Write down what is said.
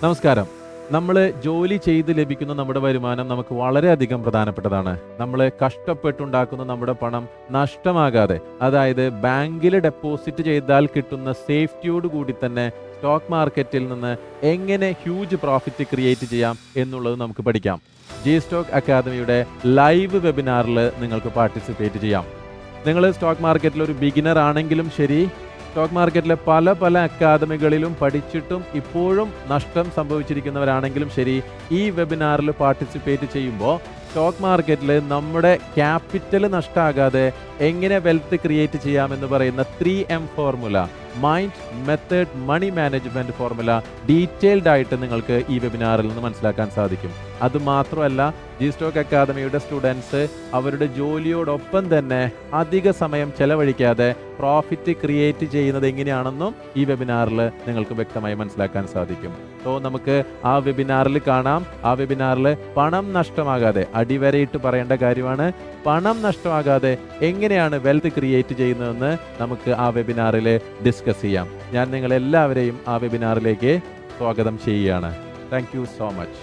നമസ്കാരം. നമ്മൾ ജോലി ചെയ്ത് ലഭിക്കുന്ന നമ്മുടെ വരുമാനം നമുക്ക് വളരെയധികം പ്രധാനപ്പെട്ടതാണ്. നമ്മൾ കഷ്ടപ്പെട്ടുണ്ടാക്കുന്ന നമ്മുടെ പണം നഷ്ടമാകാതെ, അതായത് ബാങ്കിൽ ഡെപ്പോസിറ്റ് ചെയ്താൽ കിട്ടുന്ന സേഫ്റ്റിയോട് കൂടി തന്നെ സ്റ്റോക്ക് മാർക്കറ്റിൽ നിന്ന് എങ്ങനെ ഹ്യൂജ് പ്രോഫിറ്റ് ക്രിയേറ്റ് ചെയ്യാം എന്നുള്ളത് നമുക്ക് പഠിക്കാം. ജി സ്റ്റോക്ക് അക്കാദമിയുടെ ലൈവ് വെബിനാറിൽ നിങ്ങൾക്ക് പാർട്ടിസിപ്പേറ്റ് ചെയ്യാം. നിങ്ങൾ സ്റ്റോക്ക് മാർക്കറ്റിൽ ഒരു ബിഗിനർ ആണെങ്കിലും ശരി, സ്റ്റോക്ക് മാർക്കറ്റിലെ പല അക്കാദമികളിലും പഠിച്ചിട്ടും ഇപ്പോഴും നഷ്ടം സംഭവിച്ചിരിക്കുന്നവരാണെങ്കിലും ശരി, ഈ വെബിനാറിൽ പാർട്ടിസിപ്പേറ്റ് ചെയ്യുമ്പോൾ സ്റ്റോക്ക് മാർക്കറ്റിൽ നമ്മുടെ ക്യാപിറ്റൽ നഷ്ടമാകാതെ എങ്ങനെ വെൽത്ത് ക്രിയേറ്റ് ചെയ്യാമെന്ന് പറയുന്ന 3M formula, mind, method, money management formula detailed ആയിട്ട് നിങ്ങൾക്ക് ഈ വെബിനാറിൽ നിന്ന് മനസ്സിലാക്കാൻ സാധിക്കും. അതുമാത്രമല്ല, ജി സ്റ്റോക്ക് അക്കാദമിയുടെ സ്റ്റുഡൻസ് അവരുടെ ജോലിയോടൊപ്പം തന്നെ അധിക സമയം ചെലവഴിക്കാതെ പ്രോഫിറ്റ് ക്രിയേറ്റ് ചെയ്യുന്നത് എങ്ങനെയാണെന്നും ഈ വെബിനാറിൽ നിങ്ങൾക്ക് വ്യക്തമായി മനസ്സിലാക്കാൻ സാധിക്കും. സോ നമുക്ക് ആ വെബിനാറിൽ കാണാം. ആ വെബിനാറിൽ പണം നഷ്ടമാകാതെ, അടിവരയിട്ട് പറയേണ്ട കാര്യമാണ്, പണം നഷ്ടമാകാതെ എങ്ങനെയാണ് വെൽത്ത് ക്രിയേറ്റ് ചെയ്യുന്നതെന്ന് നമുക്ക് ആ വെബിനാറിൽ ഡിസ്കസ് ചെയ്യാം. ഞാൻ നിങ്ങളെല്ലാവരെയും ആ വെബിനാറിലേക്ക് സ്വാഗതം ചെയ്യുകയാണ്. Thank you so much.